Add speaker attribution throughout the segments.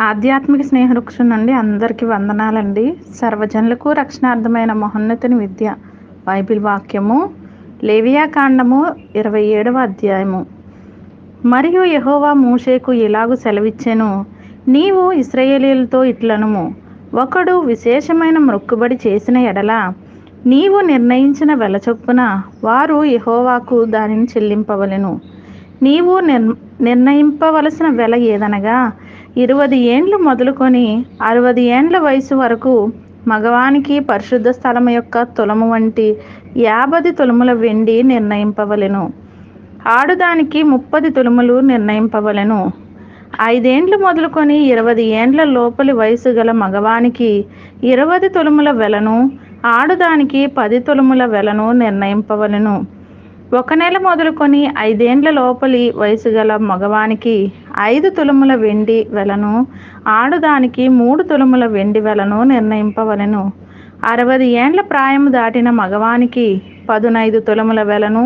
Speaker 1: ఆధ్యాత్మిక స్నేహవృక్షం నుండి అందరికీ వందనాలండి. సర్వజనులకు రక్షణార్థమైన మహోన్నతుని విద్య. బైబిల్ వాక్యము లేవియాకాండము 27వ అధ్యాయము. మరియు యెహోవా మోషేకు ఇలాగు సెలవిచ్చెను, నీవు ఇశ్రాయేలీయులతో ఇట్లనుము, ఒకడు విశేషమైన మొక్కుబడి చేసిన ఎడల నీవు నిర్ణయించిన వెల చొప్పున వారు యెహోవాకు దానిని చెల్లింపవలెను. నీవు నిర్ణయింపవలసిన వెల ఏదనగా 20 ఏండ్లు మొదలుకొని 60 ఏండ్ల వయసు వరకు మగవానికి పరిశుద్ధ స్థలము యొక్క తులము వంటి 50 తులముల వెండి నిర్ణయింపవలెను. ఆడుదానికి 30 తులములు నిర్ణయింపవలెను. 5 ఏండ్లు మొదలుకొని 20 ఏండ్ల లోపలి వయసు గల మగవానికి 20 తులముల వెలను, ఆడుదానికి 10 తులముల వెలను నిర్ణయింపవలెను. 1 నెల మొదలుకొని 5 ఏండ్ల లోపలి వయసు గల మగవానికి 5 తులముల వెండి వెలను, ఆడుదానికి 3 తులముల వెండి వెలను నిర్ణయింపవలెను. 60 ఏండ్ల ప్రాయము దాటిన మగవానికి 15 తులముల వెలను,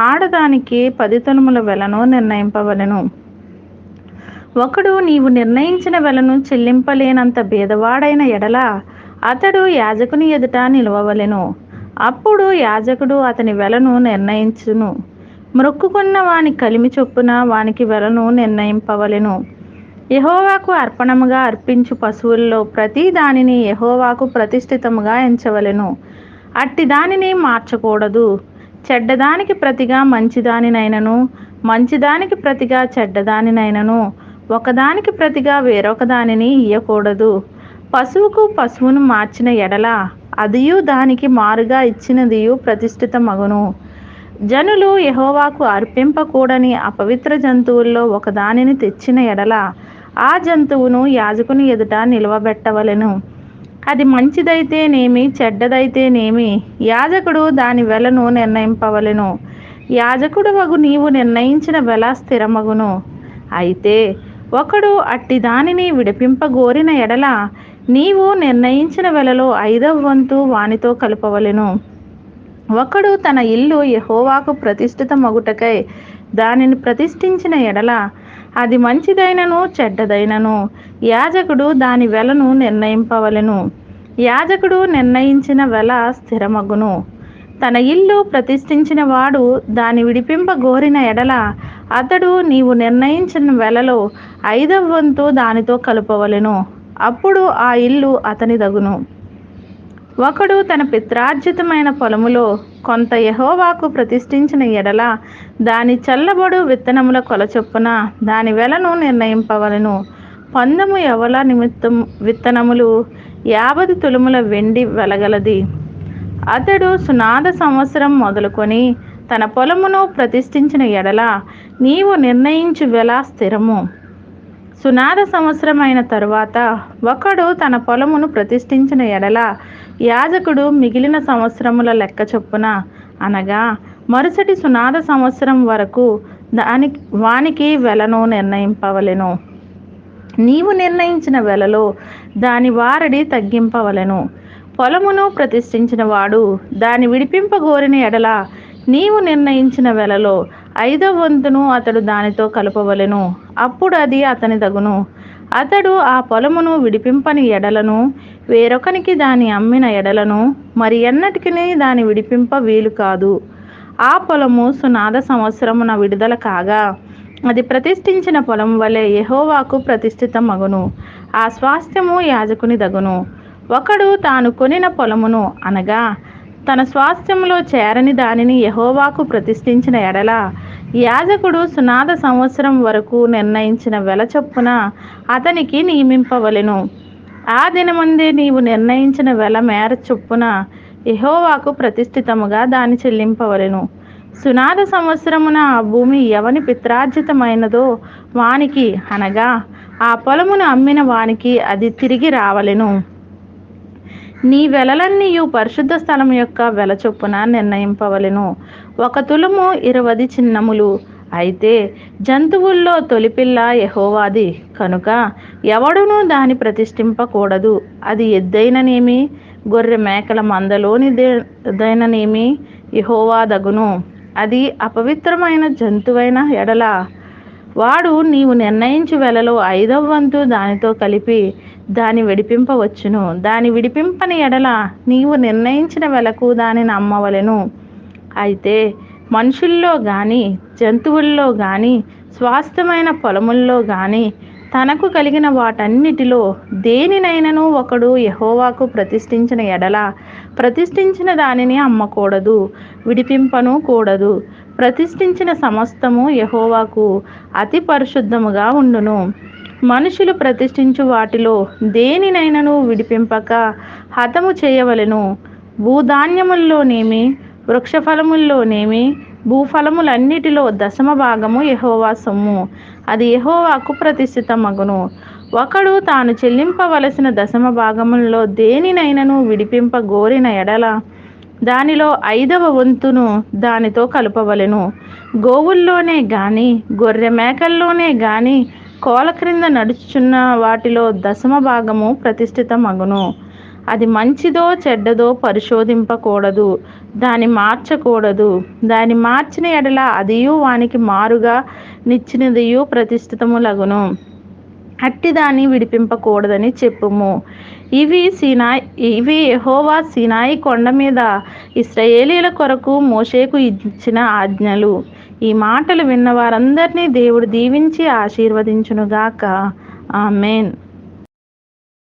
Speaker 1: ఆడదానికి 10 తులముల వెలను నిర్ణయింపవలెను. ఒకడు నీవు నిర్ణయించిన వెలను చెల్లింపలేనంత బీదవాడైన ఎడల అతడు యాజకుని ఎదుట నిలవవలెను. అప్పుడు యాజకుడు అతని వెలను నిర్ణయించును. మ్రొక్కుకున్న వాని కలిమి చొప్పున వానికి వెలను నిర్ణయింపవలెను. యెహోవాకు అర్పణముగా అర్పించు పశువుల్లో ప్రతి దానిని యెహోవాకు ప్రతిష్ఠితముగా ఎంచవలెను. అట్టి దానిని మార్చకూడదు. చెడ్డదానికి ప్రతిగా మంచిదానినైనను, మంచిదానికి ప్రతిగా చెడ్డదానినైనను, ఒకదానికి ప్రతిగా వేరొక దానిని ఇయ్యకూడదు. పశువుకు పశువును మార్చిన ఎడల అదియు దానికి మారుగా ఇచ్చినదియు ప్రతిష్ఠిత మగును. జనులు యెహోవాకు అర్పింపకూడని అపవిత్ర జంతువుల్లో ఒకదానిని తెచ్చిన ఎడల ఆ జంతువును యాజకుని ఎదుట నిలవబెట్టవలెను. అది మంచిదైతేనేమి చెడ్డదైతేనేమి యాజకుడు దాని వెలను నిర్ణయింపవలెను. యాజకుడు వగు నీవు నిర్ణయించిన వెల స్థిరమగును. అయితే ఒకడు అట్టి దానిని విడిపింపగోరిన ఎడల నీవు నిర్ణయించిన వెలలో 5వ వంతు వానితో కలపవలెను. ఒకడు తన ఇల్లు యెహోవాకు ప్రతిష్ఠిత మగుటకై దానిని ప్రతిష్ఠించిన ఎడల అది మంచిదైనను చెడ్డదైనను యాజకుడు దాని వెలను నిర్ణయింపవలెను. యాజకుడు నిర్ణయించిన వెల స్థిరమగును. తన ఇల్లు ప్రతిష్ఠించిన వాడు దాని విడిపింపగోరిన ఎడల అతడు నీవు నిర్ణయించిన వెలలో 5వ వంతు దానితో కలుపవలెను. అప్పుడు ఆ ఇల్లు అతని దగును. ఒకడు తన పిత్రార్జితమైన పొలములో కొంత యెహోవాకు ప్రతిష్ఠించిన ఎడల దాని చల్లబడు విత్తనముల కొల చొప్పున దాని వెలను నిర్ణయింపవలెను. 19 యవల నిమిత్తం విత్తనములు 50 తులముల వెండి వెలగలది. అతడు సునాద సంవత్సరం మొదలుకొని తన పొలమును ప్రతిష్ఠించిన ఎడల నీవు నిర్ణయించు వెల స్థిరము. సునాద సంవత్సరమైన తరువాత ఒకడు తన పొలమును ప్రతిష్ఠించిన ఎడల యాజకుడు మిగిలిన సంవత్సరముల లెక్క చొప్పున అనగా మరుసటి సునాద సంవత్సరం వరకు వానికి వెలను నిర్ణయింపవలెను. నీవు నిర్ణయించిన వెలలో దాని వారడి తగ్గింపవలెను. పొలమును ప్రతిష్ఠించిన వాడు దాని విడిపింపగోరిన ఎడల నీవు నిర్ణయించిన వెలలో 5వ వంతును అతడు దానితో కలపవలెను. అప్పుడు అది అతని దగును. అతడు ఆ పొలమును విడిపింపని ఎడలను వేరొకనికి దాని అమ్మిన ఎడలను మరి ఎన్నటికి దాని విడిపింప వీలు కాదు. ఆ పొలము సునాద సంవత్సరమున విడుదల కాగా అది ప్రతిష్ఠించిన పొలం వలె యెహోవాకు ప్రతిష్ఠిత మగును. ఆ స్వాస్థ్యము యాజకుని దగును. ఒకడు తాను కొనిన పొలమును అనగా తన స్వాస్థ్యములో చేరని దానిని యెహోవాకు ప్రతిష్ఠించిన ఎడల యాజకుడు సునాద సంవత్సరం వరకు నిర్ణయించిన వెల చొప్పున అతనికి నియమింపవలెను. ఆ దినమందే నీవు నిర్ణయించిన వెల మేర చొప్పున యెహోవాకు ప్రతిష్ఠితముగా దాన్ని చెల్లింపవలెను. సునాద సంవత్సరమున ఆ భూమి ఎవని పిత్రార్జితమైనదో వానికి అనగా ఆ పొలమును అమ్మిన వానికి అది తిరిగి రావలెను. నీ వెలలన్నీయు పరిశుద్ధ స్థలం యొక్క వెల చొప్పున నిర్ణయింపవలెను. 1 తులము 20 చిన్నములు. అయితే జంతువుల్లో తొలిపిల్ల యెహోవాది కనుక ఎవడునూ దాని ప్రతిష్ఠింపకూడదు. అది ఎద్దైననేమి గొర్రె మేకల మందలోనిదైననేమి యెహోవా దగును. అది అపవిత్రమైన జంతువైన ఎడల వాడు నీవు నిర్ణయించు వెలలో 5వ వంతు దానితో కలిపి దాని విడిపింపవచ్చును. దాని విడిపింపని ఎడల నీవు నిర్ణయించిన వెలకు దానిని అమ్మవలెను. అయితే మనుషుల్లో గాని జంతువుల్లో గాని స్వాస్థ్యమైన పొలముల్లో గాని తనకు కలిగిన వాటన్నిటిలో దేనినైనను ఒకడు యెహోవాకు ప్రతిష్ఠించిన ఎడల ప్రతిష్ఠించిన దానిని అమ్మకూడదు, విడిపింపను కూడదు. ప్రతిష్ఠించిన సమస్తము యెహోవాకు అతి పరిశుద్ధముగా ఉండును. మనుషులు ప్రతిష్ఠించు వాటిలో దేనినైనను విడిపింపక హతము చేయవలెను. భూధాన్యముల్లోనేమి వృక్షఫలముల్లోనేమి భూఫలములన్నిటిలో 10వ భాగము యెహోవా సొమ్ము, అది యెహోవాకు ప్రతిష్ఠితమగును. ఒకడు తాను చెల్లింపవలసిన 10వ భాగములలో దేనినైనను విడిపింప గోరిన ఎడల దానిలో 5వ వంతును దానితో కలుపవలెను. గోవుల్లోనే గాని గొర్రె మేకల్లోనే గాని కోల క్రింద నడుచుచున్న వాటిలో 10వ భాగము ప్రతిష్ఠితమగును. అది మంచిదో చెడ్డదో పరిశోధింపకూడదు, దాని మార్చకూడదు. దాని మార్చిన ఎడల అదియు వానికి మారుగా నిచ్చినదియు ప్రతిష్ఠితములగును. అట్టి దాన్ని విడిపింపకూడదని చెప్పుము. ఇవి యెహోవా సీనాయి కొండ మీద ఇశ్రాయేలీయుల కొరకు మోషేకు ఇచ్చిన ఆజ్ఞలు. ఈ మాటలు విన్న వారందరినీ దేవుడు దీవించి ఆశీర్వదించునుగాక. ఆమేన్.